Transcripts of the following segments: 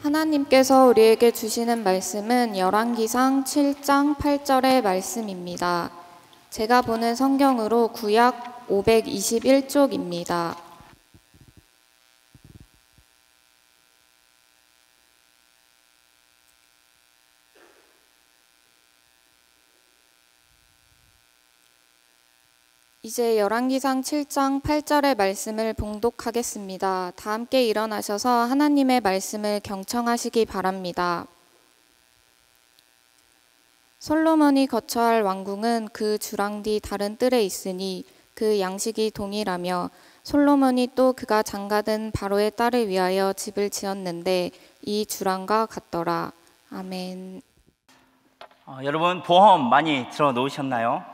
하나님께서 우리에게 주시는 말씀은 열왕기상 7장 8절의 말씀입니다. 제가 보는 성경으로 구약 521쪽입니다. 이제 열왕기상 7장 8절의 말씀을 봉독하겠습니다. 다 함께 일어나셔서 하나님의 말씀을 경청하시기 바랍니다. 솔로몬이 거처할 왕궁은 그 주랑 뒤 다른 뜰에 있으니 그 양식이 동일하며 솔로몬이 또 그가 장가든 바로의 딸을 위하여 집을 지었는데 이 주랑과 같더라. 아멘. 여러분 보험 많이 들어 놓으셨나요?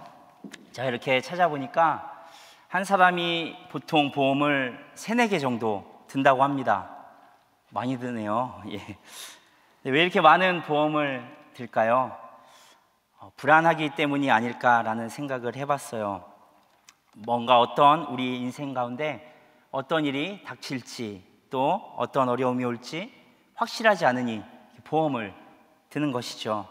제가 이렇게 찾아보니까 한 사람이 보통 보험을 3-4개 정도 든다고 합니다. 많이 드네요. 예. 왜 이렇게 많은 보험을 들까요? 불안하기 때문이 아닐까라는 생각을 해봤어요. 뭔가 어떤 우리 인생 가운데 어떤 일이 닥칠지 또 어떤 어려움이 올지 확실하지 않으니 보험을 드는 것이죠.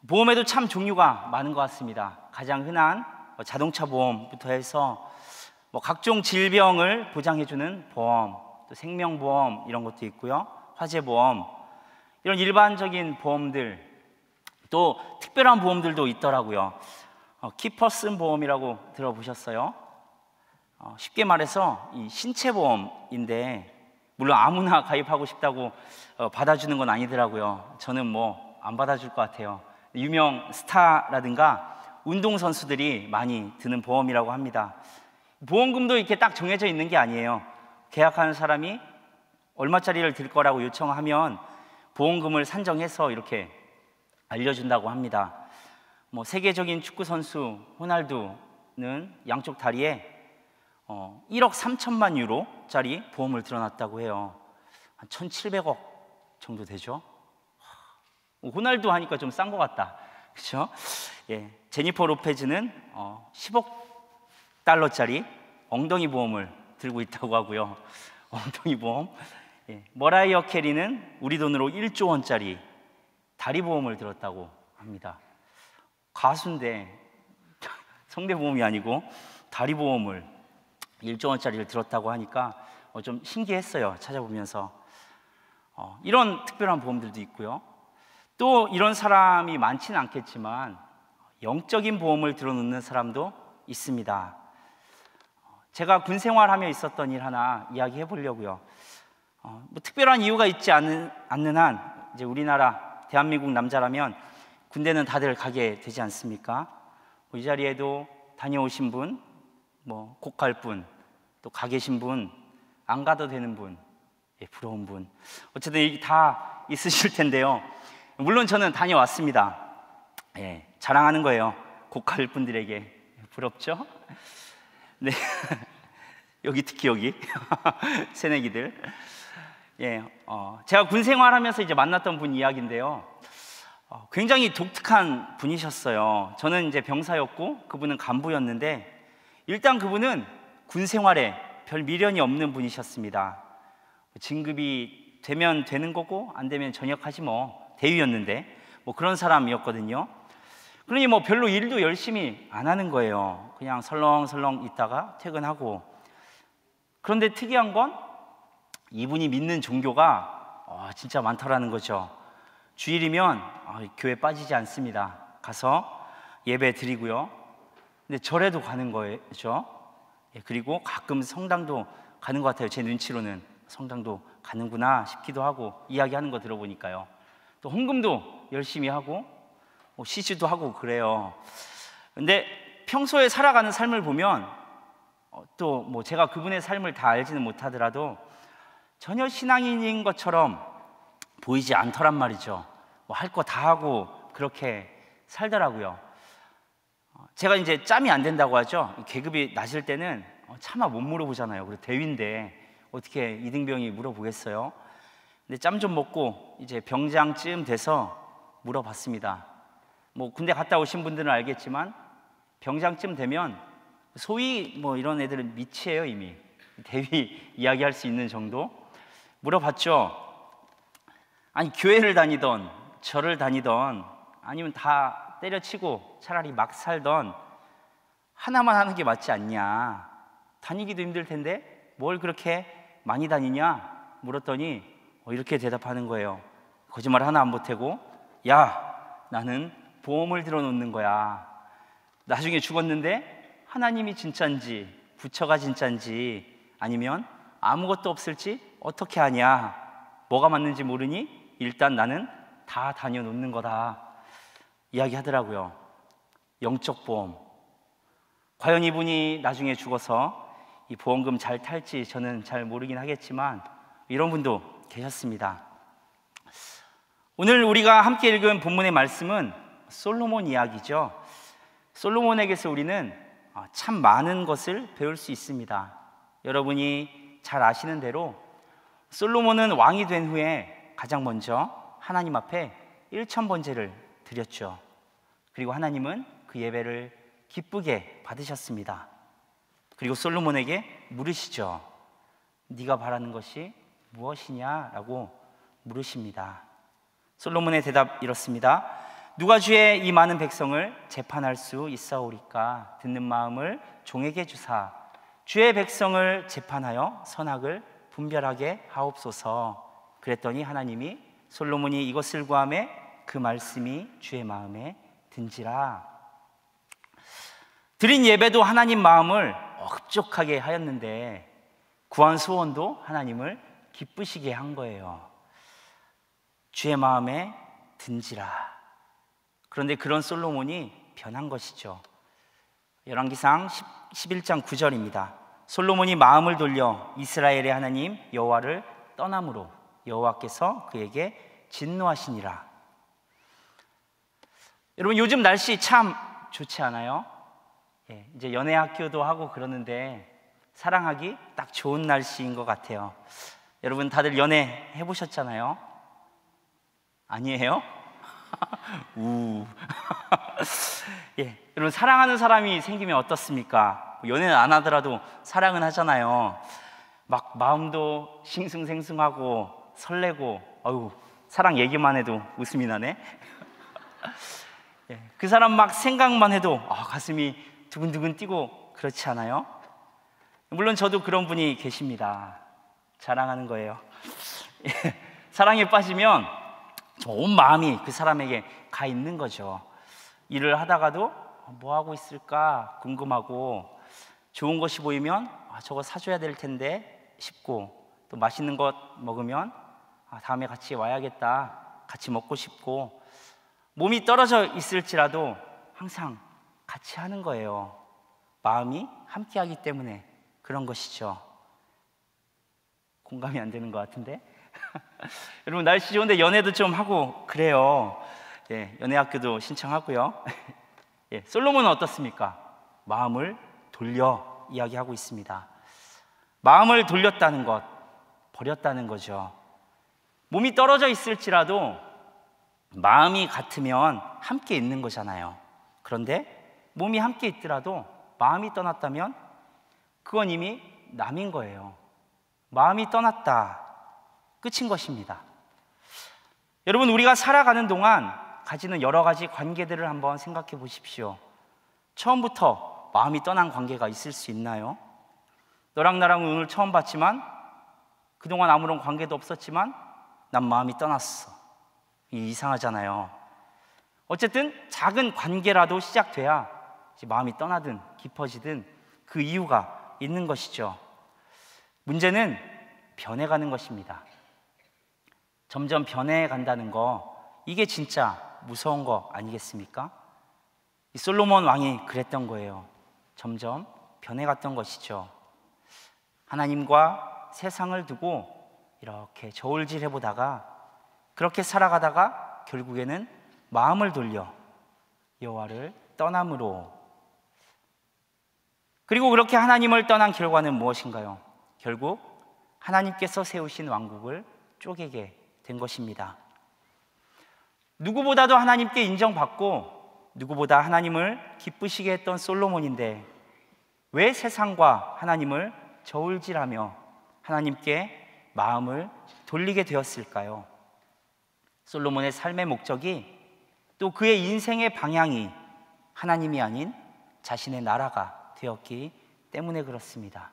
보험에도 참 종류가 많은 것 같습니다. 가장 흔한 자동차 보험부터 해서 각종 질병을 보장해주는 보험, 또 생명보험 이런 것도 있고요. 화재보험, 이런 일반적인 보험들, 또 특별한 보험들도 있더라고요. 키퍼슨 보험이라고 들어보셨어요? 쉽게 말해서 이 신체보험인데 물론 아무나 가입하고 싶다고 받아주는 건 아니더라고요. 저는 안 받아줄 것 같아요. 유명 스타라든가 운동선수들이 많이 드는 보험이라고 합니다. 보험금도 이렇게 딱 정해져 있는 게 아니에요. 계약하는 사람이 얼마짜리를 들 거라고 요청하면 보험금을 산정해서 이렇게 알려준다고 합니다. 세계적인 축구선수 호날두는 양쪽 다리에 1억 3천만 유로짜리 보험을 들어놨다고 해요. 한 1,700억 정도 되죠. 호날두 하니까 좀 싼 것 같다, 그렇죠? 예, 제니퍼 로페즈는 10억 달러짜리 엉덩이 보험을 들고 있다고 하고요. 엉덩이 보험. 예, 머라이어 캐리는 우리 돈으로 1조 원짜리 다리 보험을 들었다고 합니다. 가수인데 성대보험이 아니고 다리 보험을 1조 원짜리를 들었다고 하니까 좀 신기했어요. 찾아보면서 이런 특별한 보험들도 있고요. 또 이런 사람이 많지는 않겠지만 영적인 보험을 들어놓는 사람도 있습니다. 제가 군 생활하며 있었던 일 하나 이야기해 보려고요. 특별한 이유가 있지 않는 한 이제 우리나라 대한민국 남자라면 군대는 다들 가게 되지 않습니까? 이 자리에도 다녀오신 분, 꼭 갈 분, 또 가 계신 분, 안 가도 되는 분, 부러운 분, 어쨌든 다 있으실 텐데요. 물론 저는 다녀왔습니다. 예, 자랑하는 거예요. 곧 갈 분들에게. 부럽죠? 네. 여기 특히 여기 새내기들. 예, 제가 군 생활하면서 이제 만났던 분 이야기인데요. 굉장히 독특한 분이셨어요. 저는 이제 병사였고 그분은 간부였는데 일단 그분은 군 생활에 별 미련이 없는 분이셨습니다. 진급이 되면 되는 거고 안 되면 전역하지 대위였는데 그런 사람이었거든요. 그러니 별로 일도 열심히 안 하는 거예요. 그냥 설렁설렁 있다가 퇴근하고. 그런데 특이한 건 이분이 믿는 종교가 진짜 많더라는 거죠. 주일이면 교회 빠지지 않습니다. 가서 예배 드리고요. 근데 절에도 가는 거죠. 그리고 가끔 성당도 가는 것 같아요. 제 눈치로는 성당도 가는구나 싶기도 하고 이야기하는 거 들어보니까요. 또 헌금도 열심히 하고 시주도 하고 그래요. 근데 평소에 살아가는 삶을 보면 또 제가 그분의 삶을 다 알지는 못하더라도 전혀 신앙인인 것처럼 보이지 않더란 말이죠. 할 거 다 하고 그렇게 살더라고요. 제가 이제 짬이 안 된다고 하죠. 계급이 낮을 때는 차마 못 물어보잖아요. 그리고 대위인데 어떻게 이등병이 물어보겠어요? 근데 짬 좀 먹고 이제 병장쯤 돼서 물어봤습니다. 군대 갔다 오신 분들은 알겠지만 병장쯤 되면 소위 이런 애들은 미치예요. 이미 대위 이야기할 수 있는 정도. 물어봤죠. 아니 교회를 다니던 절을 다니던 아니면 다 때려치고 차라리 막 살던 하나만 하는 게 맞지 않냐? 다니기도 힘들 텐데 뭘 그렇게 많이 다니냐? 물었더니 이렇게 대답하는 거예요. 거짓말 하나 안 보태고, 야, 나는 보험을 들어놓는 거야. 나중에 죽었는데 하나님이 진짜인지 부처가 진짜인지 아니면 아무것도 없을지 어떻게 아냐? 뭐가 맞는지 모르니 일단 나는 다 다녀놓는 거다 이야기하더라고요. 영적 보험. 과연 이분이 나중에 죽어서 이 보험금 잘 탈지 저는 잘 모르긴 하겠지만 이런 분도 계셨습니다. 오늘 우리가 함께 읽은 본문의 말씀은 솔로몬 이야기죠. 솔로몬에게서 우리는 참 많은 것을 배울 수 있습니다. 여러분이 잘 아시는 대로 솔로몬은 왕이 된 후에 가장 먼저 하나님 앞에 1000번제를 드렸죠. 그리고 하나님은 그 예배를 기쁘게 받으셨습니다. 그리고 솔로몬에게 물으시죠. 네가 바라는 것이 무엇이냐라고 물으십니다. 솔로몬의 대답 이렇습니다. 누가 주의 이 많은 백성을 재판할 수 있사오리까? 듣는 마음을 종에게 주사 주의 백성을 재판하여 선악을 분별하게 하옵소서. 그랬더니 하나님이 솔로몬이 이것을 구하매 그 말씀이 주의 마음에 든지라. 드린 예배도 하나님 마음을 흡족하게 하였는데 구한 소원도 하나님을 기쁘시게 한 거예요. 주의 마음에 든지라. 그런데 그런 솔로몬이 변한 것이죠. 열왕기상 11장 9절입니다. 솔로몬이 마음을 돌려 이스라엘의 하나님 여호와를 떠남으로 여호와께서 그에게 진노하시니라. 여러분, 요즘 날씨 참 좋지 않아요? 이제 연애 학교도 하고 그러는데 사랑하기 딱 좋은 날씨인 것 같아요. 여러분 다들 연애 해보셨잖아요? 아니에요? 여러분 사랑하는 사람이 생기면 어떻습니까? 연애는 안 하더라도 사랑은 하잖아요. 막 마음도 싱숭생숭하고 설레고, 사랑 얘기만 해도 웃음이 나네. 그 사람 막 생각만 해도 가슴이 두근두근 뛰고 그렇지 않아요? 물론 저도 그런 분이 계십니다. 자랑하는 거예요. 사랑에 빠지면 온 마음이 그 사람에게 가 있는 거죠. 일을 하다가도 뭐 하고 있을까 궁금하고, 좋은 것이 보이면 저거 사줘야 될 텐데 싶고, 또 맛있는 것 먹으면 다음에 같이 와야겠다, 같이 먹고 싶고, 몸이 떨어져 있을지라도 항상 같이 하는 거예요. 마음이 함께하기 때문에 그런 것이죠. 공감이 안 되는 것 같은데? 여러분 날씨 좋은데 연애도 좀 하고 그래요. 연애학교도 신청하고요. 솔로몬은 어떻습니까? 마음을 돌려 이야기하고 있습니다. 마음을 돌렸다는 것, 버렸다는 거죠. 몸이 떨어져 있을지라도 마음이 같으면 함께 있는 거잖아요. 그런데 몸이 함께 있더라도 마음이 떠났다면 그건 이미 남인 거예요. 마음이 떠났다, 끝인 것입니다. 여러분, 우리가 살아가는 동안 가지는 여러 가지 관계들을 한번 생각해 보십시오. 처음부터 마음이 떠난 관계가 있을 수 있나요? 너랑 나랑 오늘 처음 봤지만 그동안 아무런 관계도 없었지만 난 마음이 떠났어. 이상하잖아요. 어쨌든 작은 관계라도 시작돼야 마음이 떠나든 깊어지든 그 이유가 있는 것이죠. 문제는 변해가는 것입니다. 점점 변해간다는 거, 이게 진짜 무서운 거 아니겠습니까? 이 솔로몬 왕이 그랬던 거예요. 점점 변해갔던 것이죠. 하나님과 세상을 두고 이렇게 저울질 해보다가, 그렇게 살아가다가 결국에는 마음을 돌려 여호와를 떠남으로. 그리고 그렇게 하나님을 떠난 결과는 무엇인가요? 결국 하나님께서 세우신 왕국을 쪼개게 된 것입니다. 누구보다도 하나님께 인정받고 누구보다 하나님을 기쁘시게 했던 솔로몬인데 왜 세상과 하나님을 저울질하며 하나님께 마음을 돌리게 되었을까요? 솔로몬의 삶의 목적이, 또 그의 인생의 방향이 하나님이 아닌 자신의 나라가 되었기 때문에 그렇습니다.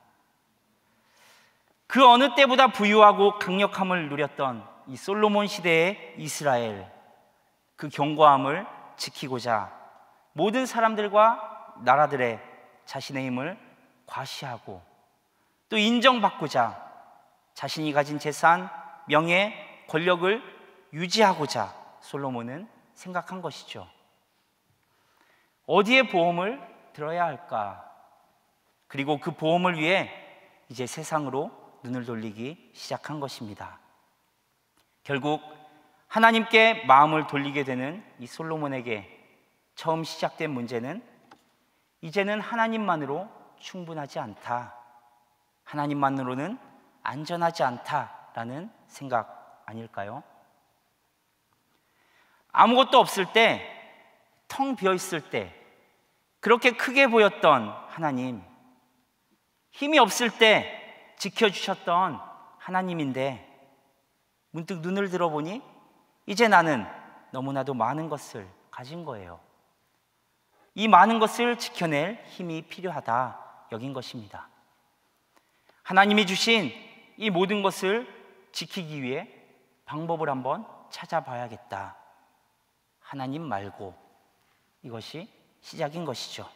그 어느 때보다 부유하고 강력함을 누렸던 이 솔로몬 시대의 이스라엘, 그 견고함을 지키고자 모든 사람들과 나라들의 자신의 힘을 과시하고 또 인정받고자 자신이 가진 재산, 명예, 권력을 유지하고자 솔로몬은 생각한 것이죠. 어디에 보험을 들어야 할까? 그리고 그 보험을 위해 이제 세상으로 눈을 돌리기 시작한 것입니다. 결국 하나님께 마음을 돌리게 되는 이 솔로몬에게 처음 시작된 문제는 이제는 하나님만으로 충분하지 않다, 하나님만으로는 안전하지 않다라는 생각 아닐까요? 아무것도 없을 때, 텅 비어 있을 때 그렇게 크게 보였던 하나님, 힘이 없을 때 지켜주셨던 하나님인데 문득 눈을 들어보니 이제 나는 너무나도 많은 것을 가진 거예요. 이 많은 것을 지켜낼 힘이 필요하다 여긴 것입니다. 하나님이 주신 이 모든 것을 지키기 위해 방법을 한번 찾아봐야겠다. 하나님 말고, 이것이 시작인 것이죠.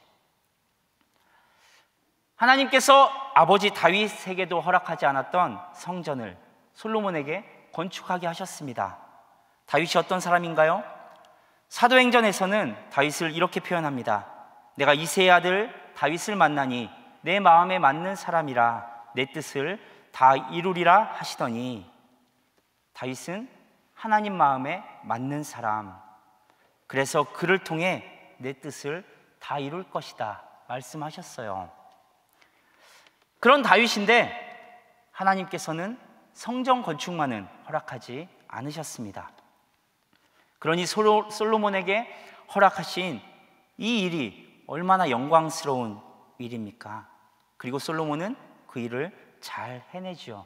하나님께서 아버지 다윗에게도 허락하지 않았던 성전을 솔로몬에게 건축하게 하셨습니다. 다윗이 어떤 사람인가요? 사도행전에서는 다윗을 이렇게 표현합니다. 내가 이새의 아들 다윗을 만나니 내 마음에 맞는 사람이라 내 뜻을 다 이루리라 하시더니, 다윗은 하나님 마음에 맞는 사람, 그래서 그를 통해 내 뜻을 다 이룰 것이다 말씀하셨어요. 그런 다윗인데 하나님께서는 성전 건축만은 허락하지 않으셨습니다. 그러니 솔로몬에게 허락하신 이 일이 얼마나 영광스러운 일입니까? 그리고 솔로몬은 그 일을 잘 해내죠.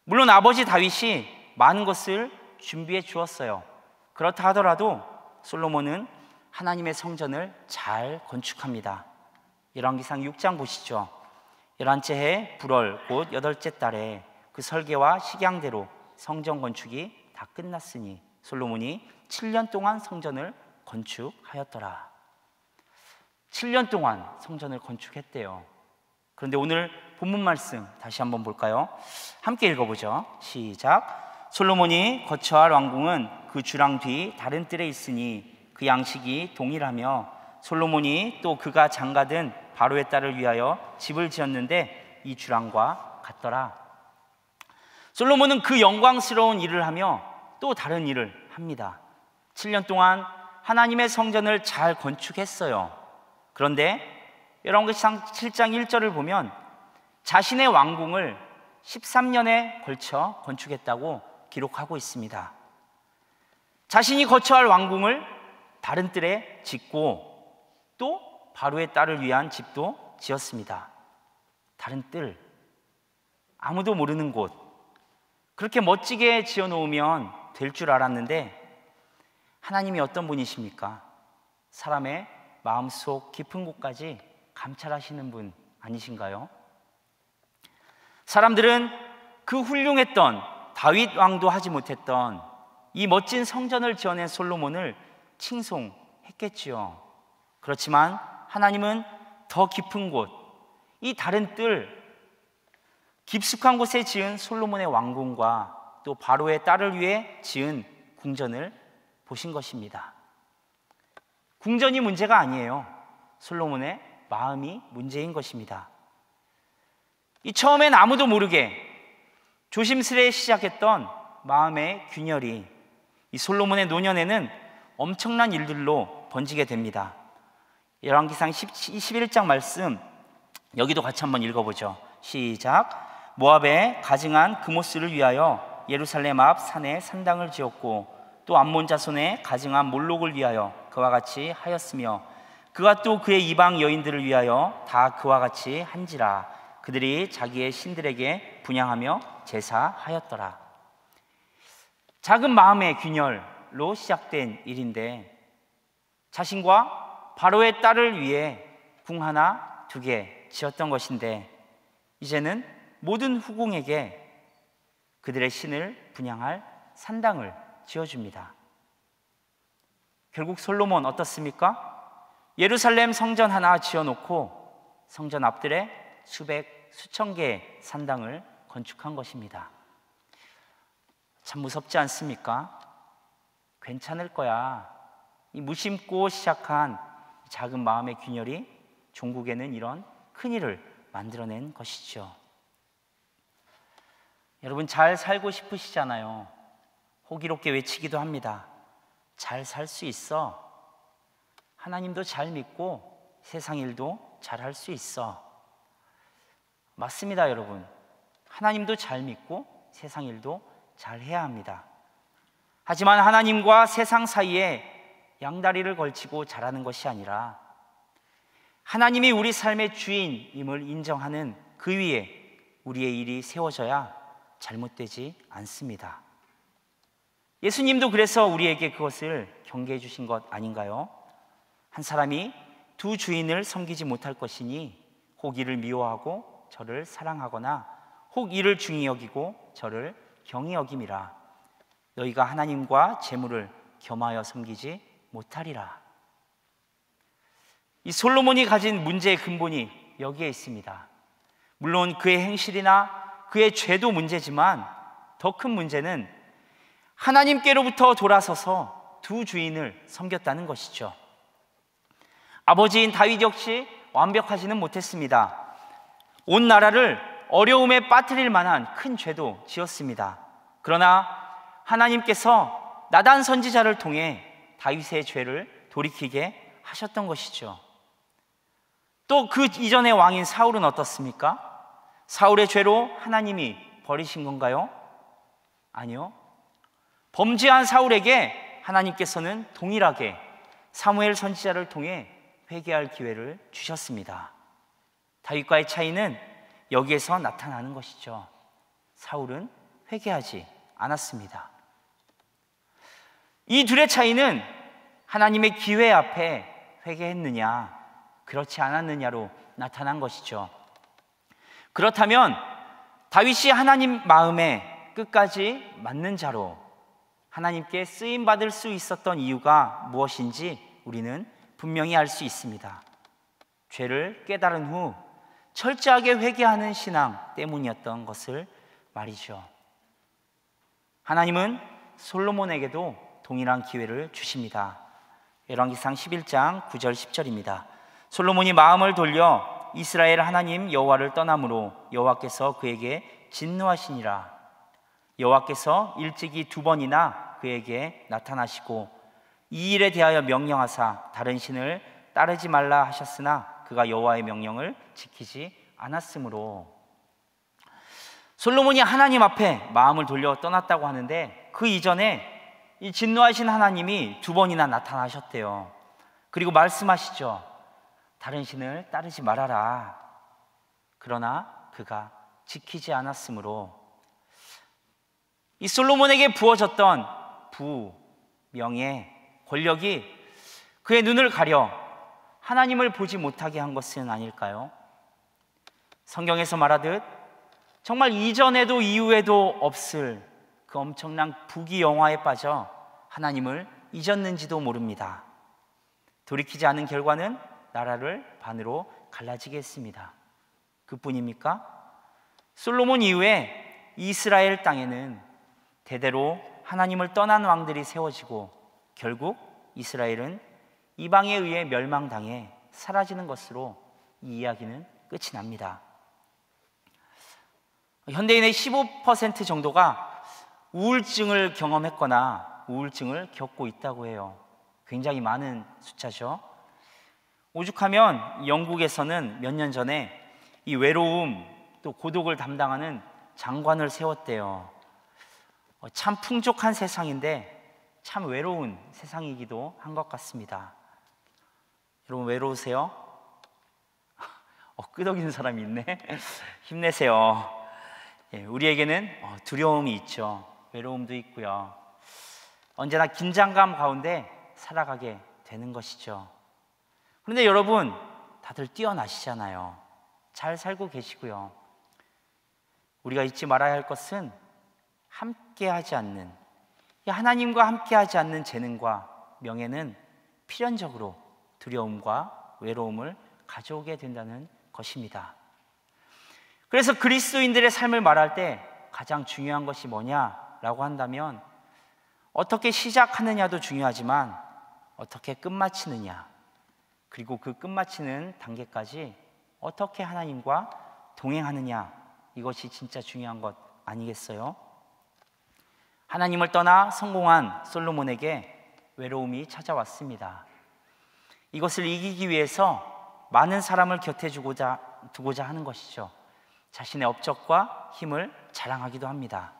물론 아버지 다윗이 많은 것을 준비해 주었어요. 그렇다 하더라도 솔로몬은 하나님의 성전을 잘 건축합니다. 열왕기상 6장 보시죠. 11째 해 불월 곧 8째 달에 그 설계와 식양대로 성전 건축이 다 끝났으니 솔로몬이 7년 동안 성전을 건축하였더라. 7년 동안 성전을 건축했대요. 그런데 오늘 본문 말씀 다시 한번 볼까요? 함께 읽어보죠. 시작. 솔로몬이 거처할 왕궁은 그 주랑 뒤 다른 뜰에 있으니 그 양식이 동일하며 솔로몬이 또 그가 장가든 바로의 딸을 위하여 집을 지었는데 이 주랑과 같더라. 솔로몬은 그 영광스러운 일을 하며 또 다른 일을 합니다. 7년 동안 하나님의 성전을 잘 건축했어요. 그런데 열왕기상 7장 1절을 보면 자신의 왕궁을 13년에 걸쳐 건축했다고 기록하고 있습니다. 자신이 거처할 왕궁을 다른 뜰에 짓고 또 바로의 딸을 위한 집도 지었습니다. 다른 뜰, 아무도 모르는 곳, 그렇게 멋지게 지어놓으면 될 줄 알았는데 하나님이 어떤 분이십니까? 사람의 마음속 깊은 곳까지 감찰하시는 분 아니신가요? 사람들은 그 훌륭했던 다윗 왕도 하지 못했던 이 멋진 성전을 지어낸 솔로몬을 칭송했겠지요. 그렇지만 하나님은 더 깊은 곳, 이 다른 뜰, 깊숙한 곳에 지은 솔로몬의 왕궁과 또 바로의 딸을 위해 지은 궁전을 보신 것입니다. 궁전이 문제가 아니에요. 솔로몬의 마음이 문제인 것입니다. 이 처음엔 아무도 모르게 조심스레 시작했던 마음의 균열이 이 솔로몬의 노년에는 엄청난 일들로 번지게 됩니다. 열왕기상 11장 말씀 여기도 같이 한번 읽어보죠. 시작. 모압에 가증한 그모스를 위하여 예루살렘 앞 산에 산당을 지었고 또 암몬 자손의 가증한 몰록을 위하여 그와 같이 하였으며 그가 또 그의 이방 여인들을 위하여 다 그와 같이 한지라. 그들이 자기의 신들에게 분향하며 제사하였더라. 작은 마음의 균열로 시작된 일인데 자신과 바로의 딸을 위해 궁 하나, 두 개 지었던 것인데 이제는 모든 후궁에게 그들의 신을 분양할 산당을 지어줍니다. 결국 솔로몬 어떻습니까? 예루살렘 성전 하나 지어놓고 성전 앞들에 수천 개의 산당을 건축한 것입니다. 참 무섭지 않습니까? 괜찮을 거야. 이 무심코 시작한 작은 마음의 균열이 종국에는 이런 큰일을 만들어낸 것이죠. 여러분, 잘 살고 싶으시잖아요. 호기롭게 외치기도 합니다. 잘 살 수 있어. 하나님도 잘 믿고 세상 일도 잘 할 수 있어. 맞습니다, 여러분. 하나님도 잘 믿고 세상 일도 잘 해야 합니다. 하지만 하나님과 세상 사이에 양다리를 걸치고 자라는 것이 아니라 하나님이 우리 삶의 주인임을 인정하는 그 위에 우리의 일이 세워져야 잘못되지 않습니다. 예수님도 그래서 우리에게 그것을 경계해 주신 것 아닌가요? 한 사람이 두 주인을 섬기지 못할 것이니 혹 이를 미워하고 저를 사랑하거나 혹 이를 중히 여기고 저를 경히 여김이라. 너희가 하나님과 재물을 겸하여 섬기지 못하리라. 이 솔로몬이 가진 문제의 근본이 여기에 있습니다. 물론 그의 행실이나 그의 죄도 문제지만 더 큰 문제는 하나님께로부터 돌아서서 두 주인을 섬겼다는 것이죠. 아버지인 다윗 역시 완벽하지는 못했습니다. 온 나라를 어려움에 빠뜨릴 만한 큰 죄도 지었습니다. 그러나 하나님께서 나단 선지자를 통해 다윗의 죄를 돌이키게 하셨던 것이죠. 또 그 이전의 왕인 사울은 어떻습니까? 사울의 죄로 하나님이 버리신 건가요? 아니요. 범죄한 사울에게 하나님께서는 동일하게 사무엘 선지자를 통해 회개할 기회를 주셨습니다. 다윗과의 차이는 여기에서 나타나는 것이죠. 사울은 회개하지 않았습니다. 이 둘의 차이는 하나님의 기회 앞에 회개했느냐, 그렇지 않았느냐로 나타난 것이죠. 그렇다면 다윗이 하나님 마음에 끝까지 맞는 자로 하나님께 쓰임받을 수 있었던 이유가 무엇인지 우리는 분명히 알 수 있습니다. 죄를 깨달은 후 철저하게 회개하는 신앙 때문이었던 것을 말이죠. 하나님은 솔로몬에게도 동일한 기회를 주십니다. 열왕기상 11장 9절 10절입니다. 솔로몬이 마음을 돌려 이스라엘 하나님 여호와를 떠남으로 여호와께서 그에게 진노하시니라. 여호와께서 일찍이 2번이나 그에게 나타나시고 이 일에 대하여 명령하사 다른 신을 따르지 말라 하셨으나 그가 여호와의 명령을 지키지 않았으므로. 솔로몬이 하나님 앞에 마음을 돌려 떠났다고 하는데 그 이전에 이 진노하신 하나님이 2번이나 나타나셨대요. 그리고 말씀하시죠. 다른 신을 따르지 말아라. 그러나 그가 지키지 않았으므로. 이 솔로몬에게 부어졌던 부, 명예, 권력이 그의 눈을 가려 하나님을 보지 못하게 한 것은 아닐까요? 성경에서 말하듯 정말 이전에도 이후에도 없을 그 엄청난 부귀영화에 빠져 하나님을 잊었는지도 모릅니다. 돌이키지 않은 결과는 나라를 반으로 갈라지게 했습니다. 그뿐입니까? 솔로몬 이후에 이스라엘 땅에는 대대로 하나님을 떠난 왕들이 세워지고 결국 이스라엘은 이방에 의해 멸망당해 사라지는 것으로 이 이야기는 끝이 납니다. 현대인의 15% 정도가 우울증을 경험했거나 우울증을 겪고 있다고 해요. 굉장히 많은 숫자죠. 오죽하면 영국에서는 몇 년 전에 이 외로움 또 고독을 담당하는 장관을 세웠대요. 참 풍족한 세상인데 참 외로운 세상이기도 한 것 같습니다. 여러분 외로우세요? 끄덕이는 사람이 있네. 힘내세요. 우리에게는 두려움이 있죠. 외로움도 있고요. 언제나 긴장감 가운데 살아가게 되는 것이죠. 그런데 여러분, 다들 뛰어나시잖아요. 잘 살고 계시고요. 우리가 잊지 말아야 할 것은 함께하지 않는, 하나님과 함께하지 않는 재능과 명예는 필연적으로 두려움과 외로움을 가져오게 된다는 것입니다. 그래서 그리스도인들의 삶을 말할 때 가장 중요한 것이 뭐냐라고 한다면, 어떻게 시작하느냐도 중요하지만 어떻게 끝마치느냐, 그리고 그 끝마치는 단계까지 어떻게 하나님과 동행하느냐, 이것이 진짜 중요한 것 아니겠어요? 하나님을 떠나 성공한 솔로몬에게 외로움이 찾아왔습니다. 이것을 이기기 위해서 많은 사람을 곁에 두고자 하는 것이죠. 자신의 업적과 힘을 자랑하기도 합니다.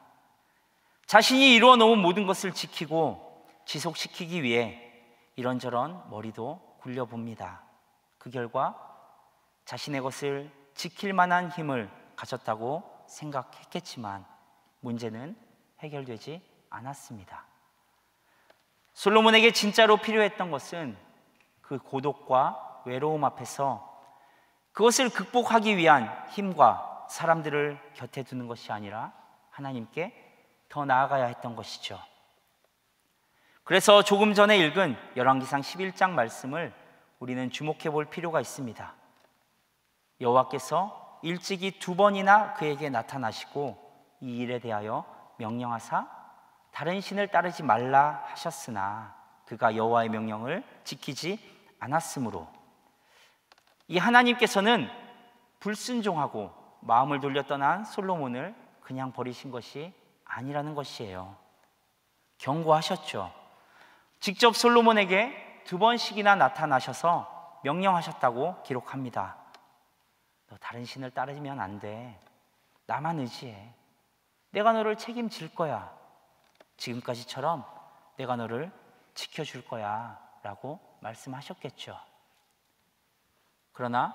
자신이 이루어 놓은 모든 것을 지키고 지속시키기 위해 이런저런 머리도 굴려봅니다. 그 결과 자신의 것을 지킬 만한 힘을 가졌다고 생각했겠지만 문제는 해결되지 않았습니다. 솔로몬에게 진짜로 필요했던 것은 그 고독과 외로움 앞에서 그것을 극복하기 위한 힘과 사람들을 곁에 두는 것이 아니라 하나님께 더 나아가야 했던 것이죠. 그래서 조금 전에 읽은 열왕기상 11장 말씀을 우리는 주목해 볼 필요가 있습니다. 여호와께서 일찍이 2번이나 그에게 나타나시고 이 일에 대하여 명령하사 다른 신을 따르지 말라 하셨으나 그가 여호와의 명령을 지키지 않았으므로, 이 하나님께서는 불순종하고 마음을 돌려 떠난 솔로몬을 그냥 버리신 것이 아니라는 것이에요. 경고하셨죠. 직접 솔로몬에게 2번씩이나 나타나셔서 명령하셨다고 기록합니다. 너 다른 신을 따르면 안 돼. 나만 의지해. 내가 너를 책임질 거야. 지금까지처럼 내가 너를 지켜줄 거야 라고 말씀하셨겠죠. 그러나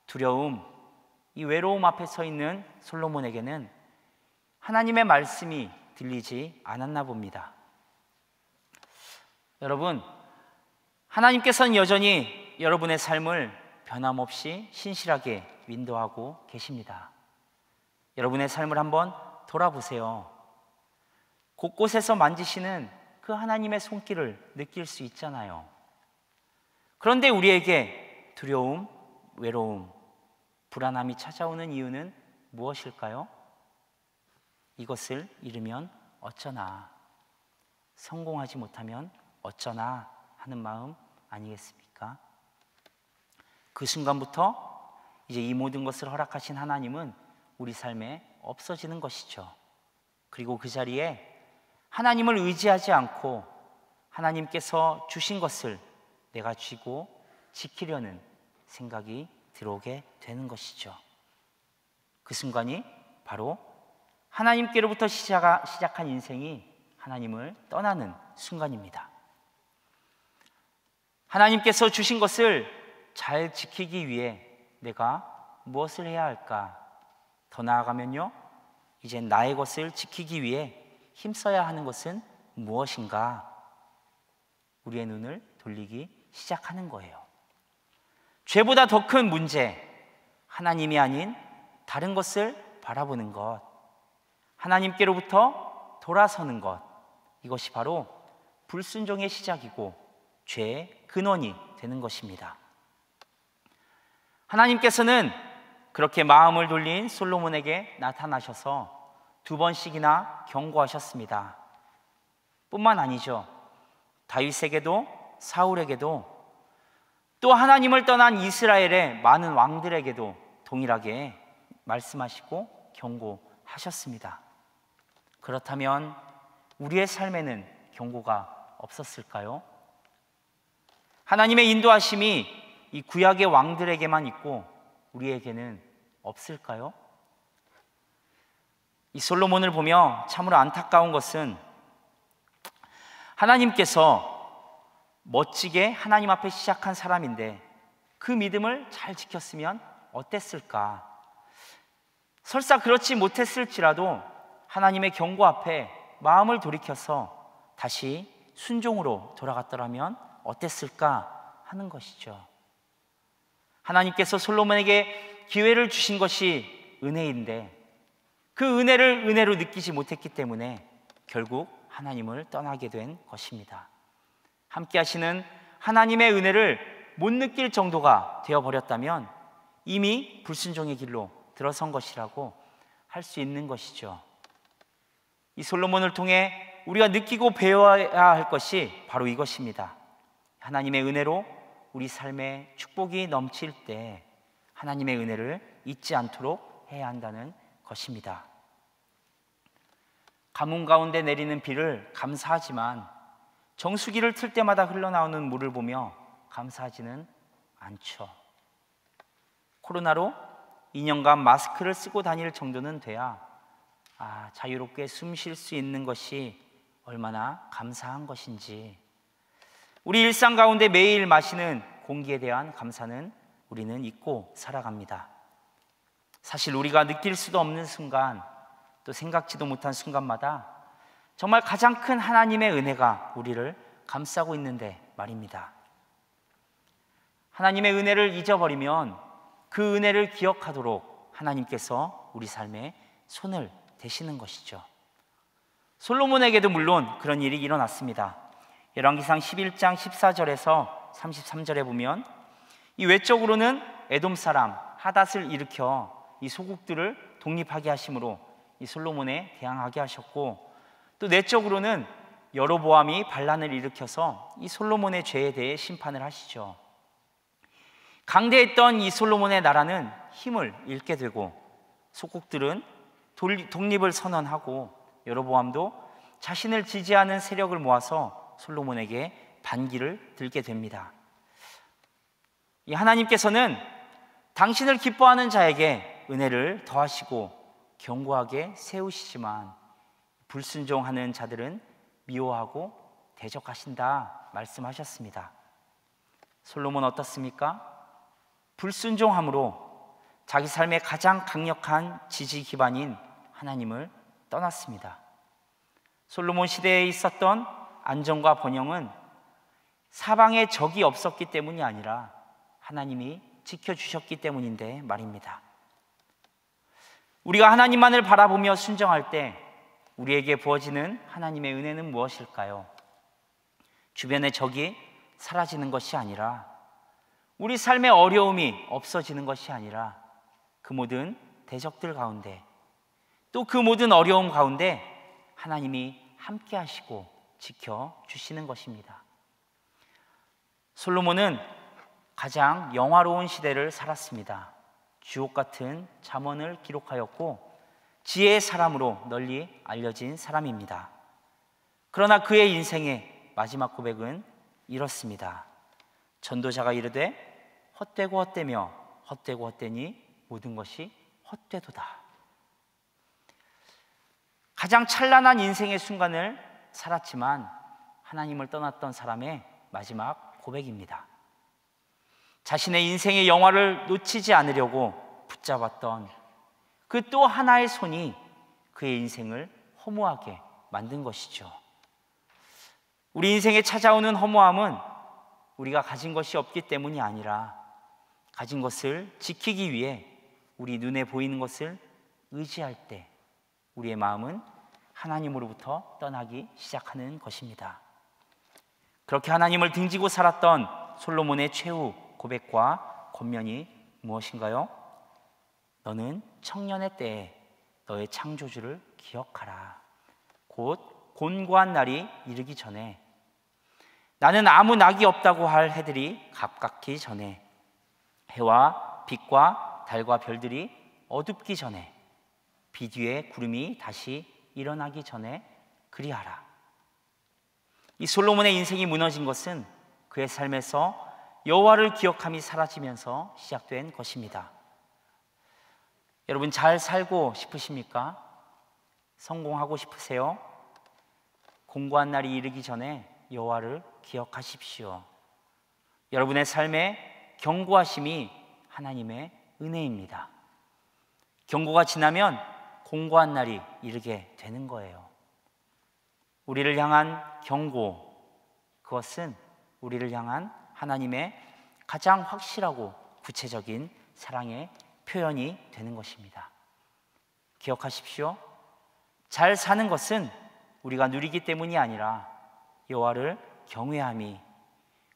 두려움, 이 외로움 앞에 서 있는 솔로몬에게는 하나님의 말씀이 들리지 않았나 봅니다. 여러분, 하나님께서는 여전히 여러분의 삶을 변함없이 신실하게 인도하고 계십니다. 여러분의 삶을 한번 돌아보세요. 곳곳에서 만지시는 그 하나님의 손길을 느낄 수 있잖아요. 그런데 우리에게 두려움, 외로움, 불안함이 찾아오는 이유는 무엇일까요? 이것을 잃으면 어쩌나, 성공하지 못하면 어쩌나 하는 마음 아니겠습니까? 그 순간부터 이제 이 모든 것을 허락하신 하나님은 우리 삶에 없어지는 것이죠. 그리고 그 자리에 하나님을 의지하지 않고 하나님께서 주신 것을 내가 쥐고 지키려는 생각이 들어오게 되는 것이죠. 그 순간이 바로 하나님께로부터 시작한 인생이 하나님을 떠나는 순간입니다. 하나님께서 주신 것을 잘 지키기 위해 내가 무엇을 해야 할까? 더 나아가면요, 이제 나의 것을 지키기 위해 힘써야 하는 것은 무엇인가? 우리의 눈을 돌리기 시작하는 거예요. 죄보다 더 큰 문제, 하나님이 아닌 다른 것을 바라보는 것, 하나님께로부터 돌아서는 것, 이것이 바로 불순종의 시작이고 죄의 근원이 되는 것입니다. 하나님께서는 그렇게 마음을 돌린 솔로몬에게 나타나셔서 2번씩이나 경고하셨습니다. 뿐만 아니죠. 다윗에게도 사울에게도 또 하나님을 떠난 이스라엘의 많은 왕들에게도 동일하게 말씀하시고 경고하셨습니다. 그렇다면 우리의 삶에는 경고가 없었을까요? 하나님의 인도하심이 이 구약의 왕들에게만 있고 우리에게는 없을까요? 이 솔로몬을 보며 참으로 안타까운 것은 하나님께서 멋지게 하나님 앞에 시작한 사람인데 그 믿음을 잘 지켰으면 어땠을까? 설사 그렇지 못했을지라도 하나님의 경고 앞에 마음을 돌이켜서 다시 순종으로 돌아갔더라면 어땠을까 하는 것이죠. 하나님께서 솔로몬에게 기회를 주신 것이 은혜인데 그 은혜를 은혜로 느끼지 못했기 때문에 결국 하나님을 떠나게 된 것입니다. 함께 하시는 하나님의 은혜를 못 느낄 정도가 되어버렸다면 이미 불순종의 길로 들어선 것이라고 할 수 있는 것이죠. 이 솔로몬을 통해 우리가 느끼고 배워야 할 것이 바로 이것입니다. 하나님의 은혜로 우리 삶에 축복이 넘칠 때 하나님의 은혜를 잊지 않도록 해야 한다는 것입니다. 가뭄 가운데 내리는 비를 감사하지만 정수기를 틀 때마다 흘러나오는 물을 보며 감사하지는 않죠. 코로나로 2년간 마스크를 쓰고 다닐 정도는 돼야 자유롭게 숨 쉴 수 있는 것이 얼마나 감사한 것인지, 우리 일상 가운데 매일 마시는 공기에 대한 감사는 우리는 잊고 살아갑니다. 사실 우리가 느낄 수도 없는 순간, 또 생각지도 못한 순간마다 정말 가장 큰 하나님의 은혜가 우리를 감싸고 있는데 말입니다. 하나님의 은혜를 잊어버리면 그 은혜를 기억하도록 하나님께서 우리 삶에 손을 대시는 것이죠. 솔로몬에게도 물론 그런 일이 일어났습니다. 열왕기상 11장 14절에서 33절에 보면 이 외적으로는 에돔 사람 하닷을 일으켜 이 소국들을 독립하게 하심으로 이 솔로몬에 대항하게 하셨고, 또 내적으로는 여로보암이 반란을 일으켜서 이 솔로몬의 죄에 대해 심판을 하시죠. 강대했던 이 솔로몬의 나라는 힘을 잃게 되고 소국들은 독립을 선언하고 여로보암도 자신을 지지하는 세력을 모아서 솔로몬에게 반기를 들게 됩니다. 이 하나님께서는 당신을 기뻐하는 자에게 은혜를 더하시고 견고하게 세우시지만 불순종하는 자들은 미워하고 대적하신다 말씀하셨습니다. 솔로몬 어떻습니까? 불순종함으로 자기 삶의 가장 강력한 지지 기반인 하나님을 떠났습니다. 솔로몬 시대에 있었던 안정과 번영은 사방에 적이 없었기 때문이 아니라 하나님이 지켜주셨기 때문인데 말입니다. 우리가 하나님만을 바라보며 순종할 때 우리에게 부어지는 하나님의 은혜는 무엇일까요? 주변의 적이 사라지는 것이 아니라, 우리 삶의 어려움이 없어지는 것이 아니라 그 모든 대적들 가운데, 또 그 모든 어려움 가운데 하나님이 함께 하시고 지켜주시는 것입니다. 솔로몬은 가장 영화로운 시대를 살았습니다. 주옥 같은 잠언을 기록하였고 지혜의 사람으로 널리 알려진 사람입니다. 그러나 그의 인생의 마지막 고백은 이렇습니다. 전도자가 이르되 헛되고 헛되며 헛되고 헛되니 모든 것이 헛되도다. 가장 찬란한 인생의 순간을 살았지만 하나님을 떠났던 사람의 마지막 고백입니다. 자신의 인생의 영화를 놓치지 않으려고 붙잡았던 그 또 하나의 손이 그의 인생을 허무하게 만든 것이죠. 우리 인생에 찾아오는 허무함은 우리가 가진 것이 없기 때문이 아니라 가진 것을 지키기 위해 우리 눈에 보이는 것을 의지할 때 우리의 마음은 하나님으로부터 떠나기 시작하는 것입니다. 그렇게 하나님을 등지고 살았던 솔로몬의 최후 고백과 권면이 무엇인가요? 너는 청년의 때에 너의 창조주를 기억하라. 곧 곤고한 날이 이르기 전에, 나는 아무 낙이 없다고 할 해들이 갑각기 전에, 해와 빛과 달과 별들이 어둡기 전에, 비 뒤에 구름이 다시 일어나기 전에 그리하라. 이 솔로몬의 인생이 무너진 것은 그의 삶에서 여호와를 기억함이 사라지면서 시작된 것입니다. 여러분, 잘 살고 싶으십니까? 성공하고 싶으세요? 공고한 날이 이르기 전에 여호와를 기억하십시오. 여러분의 삶에 견고하심이 하나님의 은혜입니다. 경고가 지나면 공고한 날이 이르게 되는 거예요. 우리를 향한 경고, 그것은 우리를 향한 하나님의 가장 확실하고 구체적인 사랑의 표현이 되는 것입니다. 기억하십시오. 잘 사는 것은 우리가 누리기 때문이 아니라 여호와를 경외함이,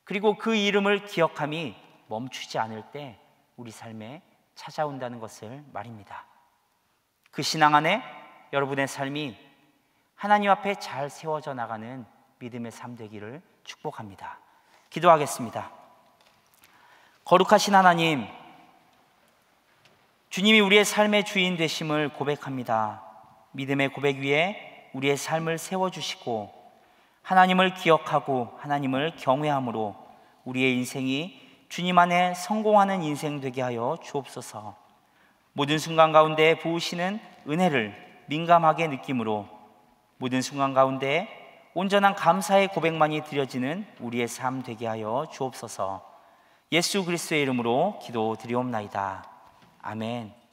그리고 그 이름을 기억함이 멈추지 않을 때 우리 삶에 찾아온다는 것을 말입니다. 그 신앙 안에 여러분의 삶이 하나님 앞에 잘 세워져 나가는 믿음의 삶 되기를 축복합니다. 기도하겠습니다. 거룩하신 하나님, 주님이 우리의 삶의 주인 되심을 고백합니다. 믿음의 고백 위에 우리의 삶을 세워주시고 하나님을 기억하고 하나님을 경외함으로 우리의 인생이 주님 안에 성공하는 인생 되게 하여 주옵소서. 모든 순간 가운데 부으시는 은혜를 민감하게 느낌으로 모든 순간 가운데 온전한 감사의 고백만이 드려지는 우리의 삶 되게 하여 주옵소서. 예수 그리스도의 이름으로 기도드리옵나이다. 아멘.